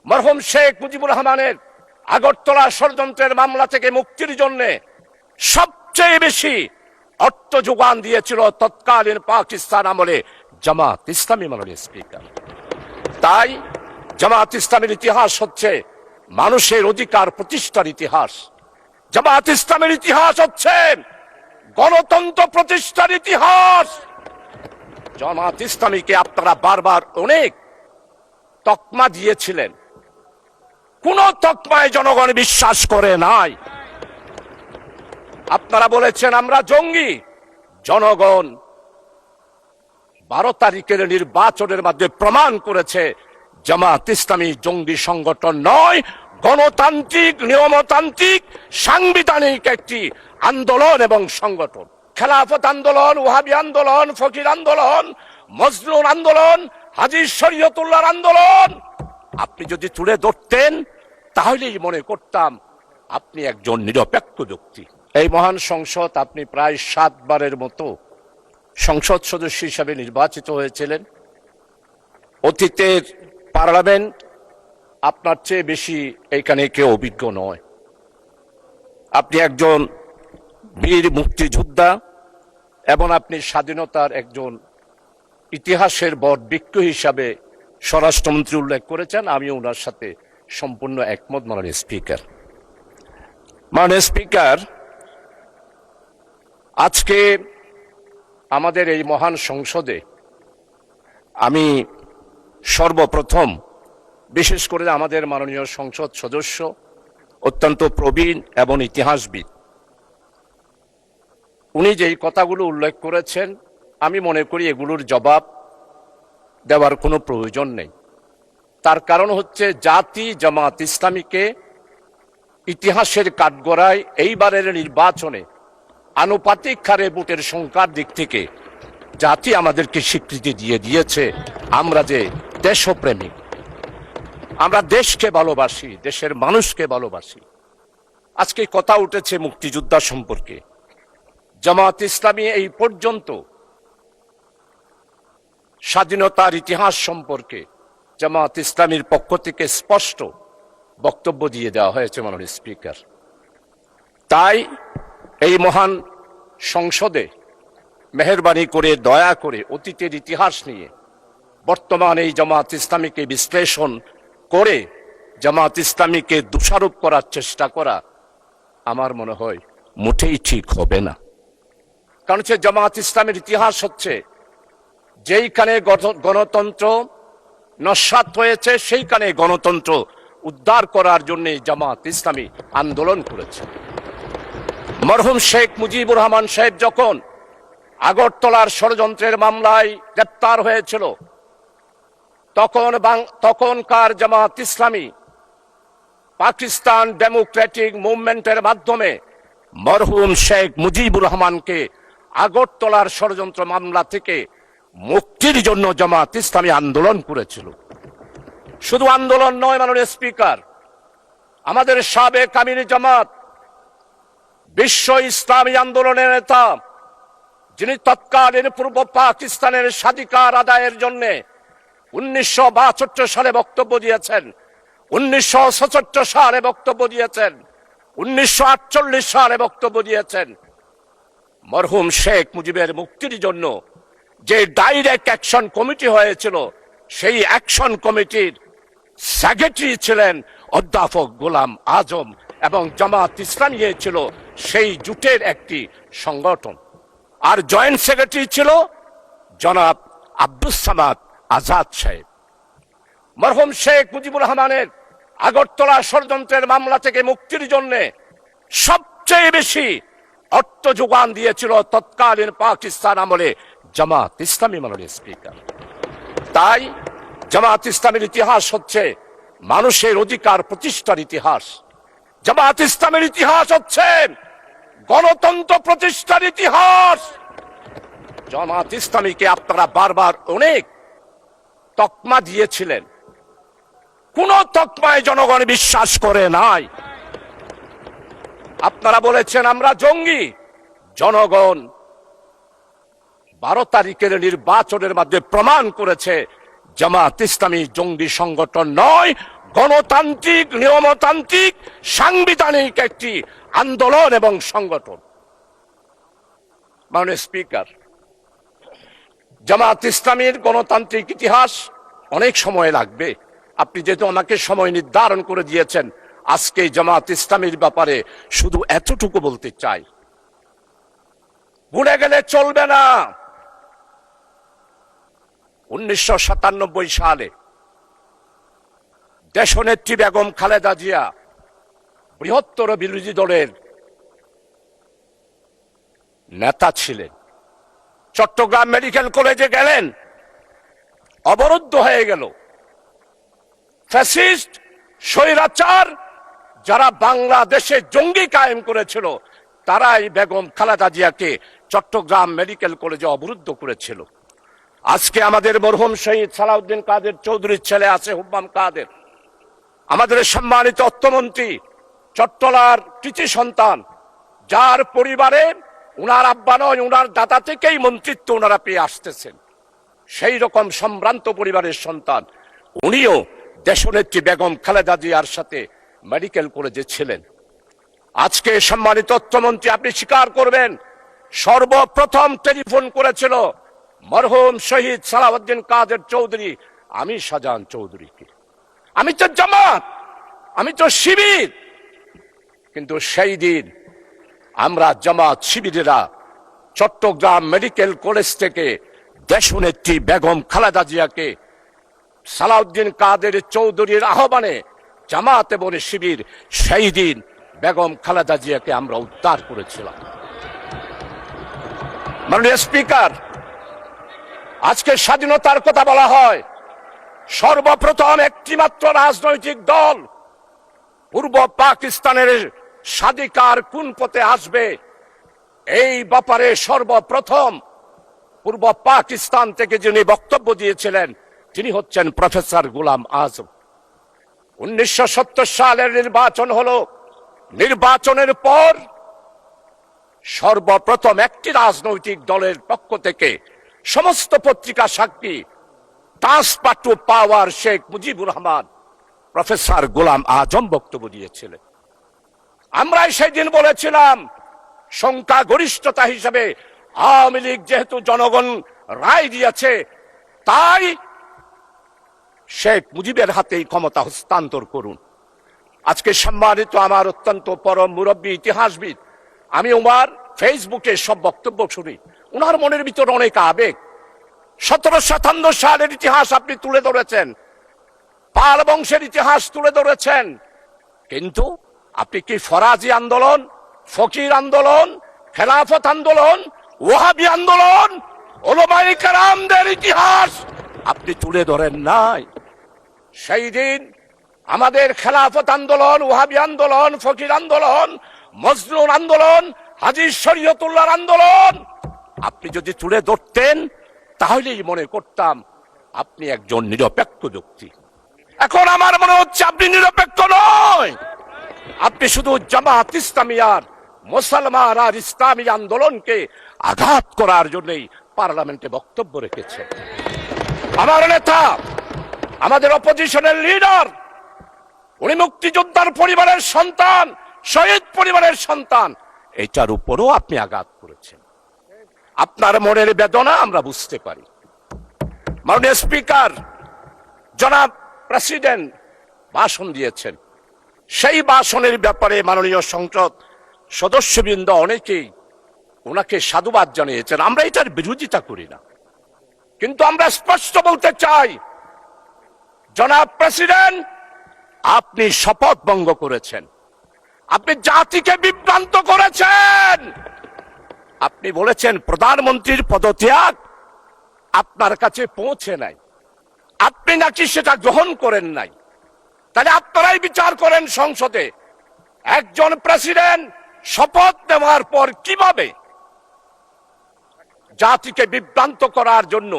মরহুম শেখ মুজিবুর রহমানের আগরতলা ষড়যন্ত্রের মামলা থেকে মুক্তির জন্য সবচেয়ে বেশি অর্থ যোগান দিয়েছিল তৎকালীন পাকিস্তান আমলে জামাত ইসলামী। মাননীয় স্পিকার, তাই জামাত ইসলামের ইতিহাস হচ্ছে মানুষের অধিকার প্রতিষ্ঠার ইতিহাস। জামাত ইসলামের ইতিহাস হচ্ছে গণতন্ত্র প্রতিষ্ঠার ইতিহাস। জামাত ইসলামীকে আপনারা বারবার অনেক তকমা দিয়েছিলেন, কোন তকমায় জনগণ বিশ্বাস করে নাই। আপনারা বলেছেন আমরা জঙ্গি। জনগণ 12 তারিখের নির্বাচনের মাধ্যমে প্রমাণ করেছে জামাত ইসলামী জঙ্গি সংগঠন নয়, গণতান্ত্রিক, নিয়মতান্ত্রিক, সাংবিধানিক একটি আন্দোলন এবং সংগঠন। খেলাফত আন্দোলন, ওয়াহাবি আন্দোলন, ফকির আন্দোলন, মজলুম আন্দোলন, হাজী শরীয়তুল্লাহর আন্দোলন আপনি যদি তুলে ধরতেন তাহলেই মনে করতাম আপনি একজন নিরপেক্ষ ব্যক্তি। এই মহান সংসদ আপনি প্রায় 7 বারের মতো সংসদ সদস্য হিসাবে নির্বাচিত হয়েছিলেন। অতীতের পার্লামেন্ট আপনার চেয়ে বেশি এখানে কেউ অভিজ্ঞ নয়। আপনি একজন বীর মুক্তিযোদ্ধা এবং আপনি স্বাধীনতার একজন ইতিহাসের বট বৃক্ষ হিসাবে স্বরাষ্ট্রমন্ত্রী উল্লেখ করেছেন। আমি ওনার সাথে সম্পূর্ণ একমত। মাননীয় স্পিকার, আজকে আমাদের এই মহান সংসদে আমি সর্বপ্রথম বিশেষ করে আমাদের মাননীয় সংসদ সদস্য অত্যন্ত প্রবীণ এবং ইতিহাসবিদ, উনি যেই কথাগুলো উল্লেখ করেছেন আমি মনে করি এগুলোর জবাব দেওয়ার কোনো প্রয়োজন নেই। তার কারণ হচ্ছে জাতি জামাত ইসলামীকে ইতিহাসের কাঠগড়ায় এইবারের নির্বাচনে আনুপাতিক হারে ভোটের সংখ্যার দিক থেকে জাতি আমাদেরকে স্বীকৃতি দিয়ে দিয়েছে আমরা যে দেশপ্রেমিক, আমরা দেশকে ভালোবাসি, দেশের মানুষকে ভালোবাসি। আজকে কথা উঠেছে মুক্তিযোদ্ধা সম্পর্কে। জামাত ইসলামী এই পর্যন্ত স্বাধীনতার ইতিহাস সম্পর্কে জামাত ইসলামীর পক্ষ থেকে স্পষ্ট বক্তব্য দিয়ে দেওয়া হয়েছে মাননীয় স্পিকার। তাই এই মহান সংসদে মেহেরবানি করে দয়া করে অতীতের ইতিহাস নিয়ে বর্তমান এই জামাত ইসলামীকে বিশ্লেষণ করে জামাত ইসলামীকে দোষারোপ করার চেষ্টা করা আমার মনে হয় মোটেই ঠিক হবে না। কারণ হচ্ছে জামাত ইসলামের ইতিহাস হচ্ছে যেইখানে গণতন্ত্র নস্যাৎ হয়েছে সেইখানে গণতন্ত্র উদ্ধার করার জন্য জামাত ইসলামী আন্দোলন করেছে। মরহুম শেখ মুজিবুর রহমান সাহেব যখন আগরতলার ষড়যন্ত্রের মামলায় গ্রেপ্তার হয়েছিল তখনকার জামাত ইসলামী পাকিস্তান ডেমোক্রেটিক মুভমেন্টের মাধ্যমে মরহুম শেখ মুজিবুর রহমানকে আগরতলার ষড়যন্ত্র মামলা থেকে মুক্তির জন্য জামাত ইসলামী আন্দোলন করেছিল। শুধু আন্দোলন নয় মাননীয় স্পিকার, আমাদের সাবেক আমির জামাত বিশ্ব ইসলামী আন্দোলনের নেতা, যিনি তৎকালীন পূর্ব পাকিস্তানের স্বাধিকার আদায়ের জন্য 1962 সালে বক্তব্য দিয়েছেন, 1967 সালে বক্তব্য দিয়েছেন, 1948 সালে বক্তব্য দিয়েছেন। মরহুম শেখ মুজিবের মুক্তির জন্য যে ডাইরেক্ট অ্যাকশন কমিটি হয়েছিল সেই অ্যাকশন কমিটির সেক্রেটারি ছিলেন অধ্যাপক গোলাম আজম এবং জামাত ইসলামী ছিল সেই জোটের একটি সংগঠন। আর জয়েন্ট সেক্রেটারি ছিল জনাব আব্দুস সামাদ আজাদ সাহেব। মরহুম শেখ মুজিবুর রহমানের আগরতলা ষড়যন্ত্রের মামলা থেকে মুক্তির জন্য সবচেয়ে বেশি অর্থ যোগান দিয়েছিল তৎকালীন পাকিস্তান আমলে জামাত ইসলামী। মাননীয় স্পিকার, তাই জামাত ইসলামের ইতিহাস হচ্ছে মানুষের অধিকার প্রতিষ্ঠার ইতিহাস। জামাত ইসলামের ইতিহাস হচ্ছে গণতন্ত্র প্রতিষ্ঠার ইতিহাস। জামাত ইসলামীকে আপনারা বারবার অনেক তকমা দিয়েছিলেন, কোন তকমায় জনগণ বিশ্বাস করে নাই। আপনারা বলেছেন আমরা জঙ্গি। জনগণ 12 তারিখের নির্বাচনের মাধ্যমে প্রমাণ করেছে জামাত ইসলামী জঙ্গি সংগঠন নয়, গণতান্ত্রিক নিয়মতান্ত্রিক সাংবিধানিক একটি আন্দোলন এবং সংগঠন। মাননীয় স্পিকার, জামাত ইসলামীর গণতান্ত্রিক ইতিহাস অনেক সময় লাগবে। আপনি যেহেতু আমাকে সময় নির্ধারণ করে দিয়েছেন, আজকে জামাত ইসলামীর ব্যাপারে শুধু এতটুকু বলতে চাই, ভুলে গেলে চলবে না। 1997 সালে দেশনেত্রী বেগম খালেদা জিয়া বৃহত্তর বিরোধী দলের নেতা ছিলেন। চট্টগ্রাম মেডিকেল কলেজে গেলেন, অবরুদ্ধ হয়ে গেল। ফ্যাসিস্ট স্বৈরাচার যারা বাংলাদেশে জঙ্গি কায়েম করেছিল, তারাই বেগম খালেদা জিয়াকে চট্টগ্রাম মেডিকেল কলেজে অবরুদ্ধ করেছিল। আজকে আমাদের মরহুম শহীদ সালাউদ্দিন কাদের চৌধুরীর ছেলে আছে হুব্বাম কাদের, আমাদের সম্মানিত অর্থমন্ত্রী, চট্টলার কৃতি সন্তান, যার পরিবারে উনার আব্বা নয় উনার দাদা থেকেই মন্ত্রিত্ব ওনারা পেয়ে আসতেছেন, সেই রকম সম্ভ্রান্ত পরিবারের সন্তান উনিও দেশনেত্রী বেগম খালেদা জিয়ার সাথে মেডিকেল কলেজে ছিলেন। আজকে সম্মানিত অর্থমন্ত্রী, আপনি স্বীকার করবেন, সর্বপ্রথম টেলিফোন করেছিল মরহুম শহীদ সালাউদ্দিন কাদের চৌধুরী আমি শাহজাহান চৌধুরীকে। আমি তো জামাত, আমি তো শিবির, কিন্তু সেই দিন আমরা জামাত শিবিরেরা চট্টগ্রাম মেডিকেল কলেজ থেকে দেশনেত্রী বেগম খালেদা জিয়াকে সালাউদ্দিন কাদের চৌধুরীর আহ্বানে জামাত এবং শিবির সেই দিন বেগম খালেদা জিয়াকে আমরা উদ্ধার করেছিলাম। মাননীয় স্পিকার, আজকে স্বাধীনতার কথা বলা হয়, সর্বপ্রথম একটি মাত্র রাজনৈতিক দল পূর্ব পাকিস্তানের স্বাধিকার কোন পথে আসবে এই ব্যাপারে সর্বপ্রথম পূর্ব পাকিস্তান থেকে যিনি বক্তব্য দিয়েছিলেন তিনি হচ্ছেন প্রফেসর গোলাম আজম। 1970 সালের নির্বাচন হলো, নির্বাচনের পর সর্বপ্রথম একটি রাজনৈতিক দলের পক্ষ থেকে সমস্ত পত্রিকা সাক্ষী transfer to power Sheikh Mujibur Rahman professor Golam Azam বক্তব্য দিয়েছিলেন। আমরা সেদিন বলেছিলাম সংখ্যাগরিষ্ঠতা হিসেবে আওয়ামী লীগ যেহেতু জনগণ রায় দিয়েছে, তাই শেখ মুজিবের হাতেই ক্ষমতা হস্তান্তর করুন। আজকে সম্মানিত আমার অত্যন্ত পরম মুরব্বী ইতিহাসবিদ, আমি ওনার ফেসবুকে সব বক্তব্য শুনি, ওনার মনের ভিতর অনেক আবেগ। 1757 সালের ইতিহাস আপনি তুলে ধরেছেন, পাল বংশের ইতিহাস তুলে ধরেছেন, কিন্তু আপনি কি ফরাজি আন্দোলন, ফকির আন্দোলন, খেলাফত আন্দোলন, ওয়াহাবি আন্দোলন, ওলামায়ে কেরামদের ইতিহাস আপনি তুলে ধরেন নাই? সেই দিন আমাদের খেলাফত আন্দোলন, ওয়াহাবি আন্দোলন, ফকির আন্দোলন, মজলুম আন্দোলন, হাজী শরীয়তুল্লাহর আন্দোলন আপনি যদি তুলে ধরতেন তাহলেই মনে করতাম আপনি একজন নিরপেক্ষ ব্যক্তি। এখন আমার মনে হচ্ছে আপনি নিরপেক্ষ নয়, আপনি শুধু জামাত ইসলামিয়ার মুসলমান আর ইসলামী আন্দোলনকে আঘাত করার জন্যই পার্লামেন্টে বক্তব্য রেখেছেন। আমার নেতা, আমাদের অপোজিশনের লিডার, উনি মুক্তিযোদ্ধার পরিবারের সন্তান, শহীদ পরিবারের সন্তান, এটার উপরও আপনি আঘাত করেছেন। আপনার মনের বেদনা আমরা বুঝতে পারি। মাননীয় স্পিকার, জনাব প্রেসিডেন্ট ভাষণ দিয়েছেন, সেই ভাষণের ব্যাপারে মাননীয় সংসদ সদস্যবৃন্দ অনেকেই ওনাকে সাধুবাদ জানিয়েছেন। আমরা এটার বিরোধিতা করি না, কিন্তু আমরা স্পষ্ট বলতে চাই, জনাব প্রেসিডেন্ট, আপনি শপথ ভঙ্গ করেছেন, আপনি জাতিকে বিভ্রান্ত করেছেন। আপনি বলেছেন প্রধানমন্ত্রীর পদত্যাগ আপনার কাছে পৌঁছে নাই, আপনি নাকি সেটা গ্রহণ করেন নাই। তাহলে আপনারাই বিচার করেন সংসদে, একজন প্রেসিডেন্ট শপথ নেওয়ার পর কিভাবে জাতিকে বিভ্রান্ত করার জন্য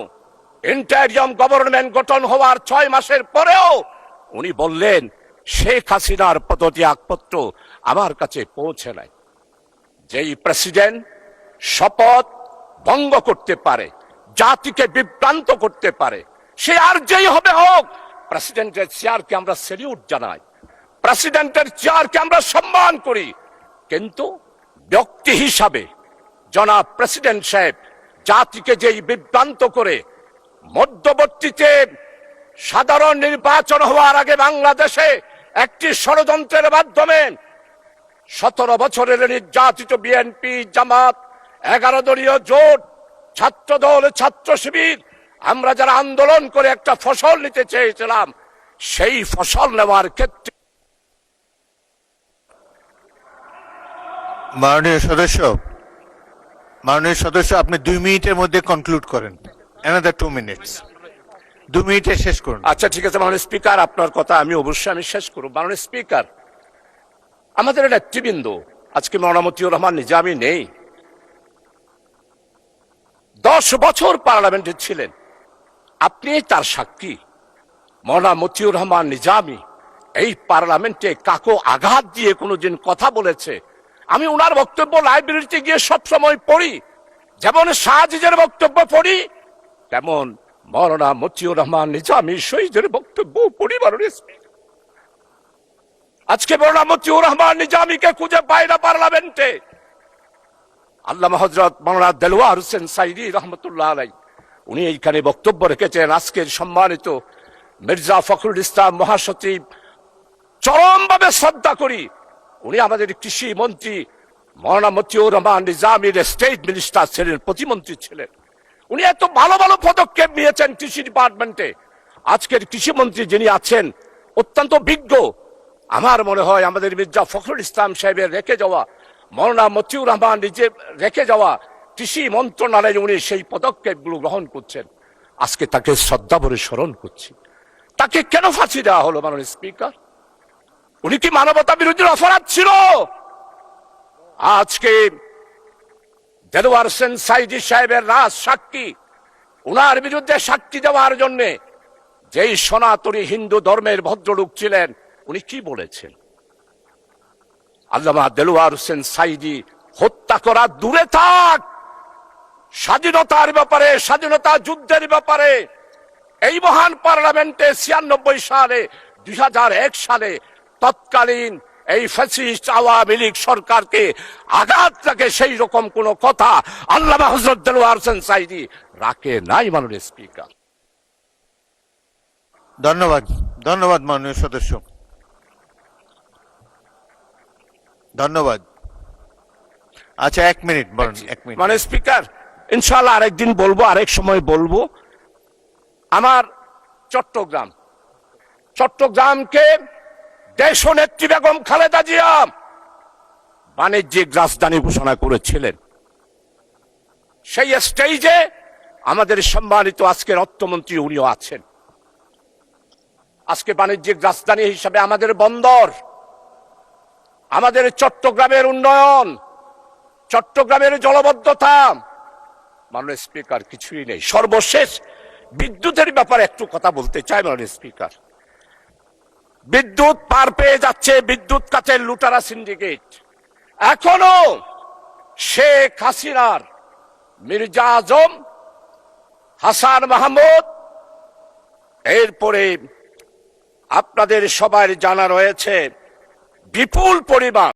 ইন্টারিয়াম গভর্নমেন্ট গঠন হওয়ার 6 মাসের পরেও উনি বললেন শেখ হাসিনার পদত্যাগপত্র আমার কাছে পৌঁছে নাই। যেই প্রেসিডেন্ট শপথ ভঙ্গ করতে পারে, জাতিকে বিভ্রান্ত করতে পারে, সে আর যেই হবে হোক, প্রেসিডেন্টের চেয়ারকে আমরা সেলিউট জানাই, প্রেসিডেন্টের চেয়ারকে আমরা সম্মান করি, কিন্তু ব্যক্তি হিসাবে জনাব প্রেসিডেন্ট সাহেব জাতিকে যেই বিভ্রান্ত করে মধ্যবর্তীতে সাধারণ নির্বাচন হওয়ার আগে বাংলাদেশে একটি ষড়যন্ত্রের মাধ্যমে 17 বছরের নির্যাতিত বিএনপি, জামাত, 11 দলীয় জোট, ছাত্রদল, ছাত্র শিবির, আমরা যারা আন্দোলন করে একটা ফসল নিতে চেয়েছিলাম, সেই ফসল নেওয়ার ক্ষেত্রে মাননীয় সদস্য আপনি 2 মিনিটের মধ্যে কনক্লুড করেন। another 2 minutes, 2 মিনিটে শেষ করুন। আচ্ছা ঠিক আছে মাননীয় স্পিকার, আপনার কথা আমি অবশ্যই শেষ করব। মাননীয় স্পিকার, আমাদের নেতৃবৃন্দ আজকে মওলানা মতিউর রহমান নিজামী নেই, 10 বছর পার্লামেন্টে ছিলেন, আপনি তার সাক্ষী। মওলানা মতিউর রহমান নিজামী এই পার্লামেন্টে কাকো আঘাত দিয়ে কোনোদিন কথা বলেছে? আমি ওনার বক্তব্য লাইব্রেরিতে গিয়ে সব সময় পড়ি, যেমন শাহজিজের বক্তব্য পড়ি, তেমন মওলানা মতিউর রহমান নিজামী শহীদের বক্তব্য পড়ি। মাননীয় স্পিকার, আজকে মওলানা মতিউর রহমান নিজামীকে খুঁজে পায় না পার্লামেন্টে। আল্লামা হযরত মাওলানা দেলোয়ার হোসেন সাইদি রহমতুল্লাহ আলাইহি উনি এইখানে বক্তব্য রেখেছেন। আজকের সম্মানিত মির্জা ফখরুল ইসলাম মহাসচিব, চরমভাবে শ্রদ্ধা করি, উনি আমাদের কৃষি মন্ত্রী মওলানা মতিউর রহমান নিজামীর স্টেট মিনিস্টার ছিলেন, প্রতিমন্ত্রী ছিলেন। উনি এত ভালো ভালো পদক্ষেপ নিয়েছেন কৃষি ডিপার্টমেন্টে। আজকের কৃষিমন্ত্রী যিনি আছেন অত্যন্ত বিজ্ঞ। আমার মনে হয় আমাদের মির্জা ফখরুল ইসলাম সাহেবের রেখে যাওয়া, মওলানা মতিউর রহমান নিজে রেখে যাওয়া কৃষি মন্ত্রণালয়ে উনি সেই পদক্ষেপগুলো গ্রহণ করছেন। আজকে তাকে শ্রদ্ধা ভরে স্মরণ করছি। তাকে কেন ফাঁসি দেওয়া হলো মাননীয় স্পিকার? উনি কি মানবতা বিরোধী অপরাধ ছিল? আজকে দেলোয়ার হোসেন সাইদি সাহেবের রাজ সাক্ষী, উনার বিরুদ্ধে সাক্ষী দেওয়ার জন্য যেই সনাতনী হিন্দু ধর্মের ভদ্রলোক ছিলেন, উনি কি বলেছেন? আল্লামা দেলোয়ার হোসেন সাইদি হত্যা করা দূরে থাক, স্বাধীনতার ব্যাপারে, স্বাধীনতা যুদ্ধের ব্যাপারে এই মহান পার্লামেন্টে 96 সালে, 2001 সালে তৎকালীন এই ফ্যাসিস্ট আওয়ামী লীগ সরকারকে আঘাত রাখে সেই রকম কোন কথা আল্লামা হযরত দেলোয়ার হোসেন সাইদি রাখে নাই। মাননীয় স্পিকার, ধন্যবাদ মাননীয় সদস্য, ধন্যবাদ। আচ্ছা 1 মিনিট বলেন, 1 মিনিট। মাননীয় স্পিকার, ইনশাআল্লাহ আরেকদিন বলবো, আরেক সময় বলবো। আমার চট্টগ্রামকে দেশনেত্রী বেগম খালেদা জিয়া বাণিজ্যিক রাজধানী ঘোষণা করেছিলেন। সেই স্টেজে আমাদের সম্মানিত আজকের অর্থমন্ত্রী উনিও আছেন। আজকে বাণিজ্যিক রাজধানী হিসাবে আমাদের বন্দর, আমাদের চট্টগ্রামের উন্নয়ন, চট্টগ্রামের জলবদ্ধতা, মাননীয় স্পিকার কিছুই নেই। সর্বশেষ বিদ্যুতের ব্যাপারে একটু কথা বলতে চাই মাননীয় স্পিকার। বিদ্যুৎ পার পেয়ে যাচ্ছে বিদ্যুৎ কাটের লুটারা সিন্ডিকেট। এখনো শেখ হাসিনার, মির্জা আজম, হাসান মাহমুদ, এরপরে আপনাদের সবার জানা রয়েছে বিপুল পরিমাণ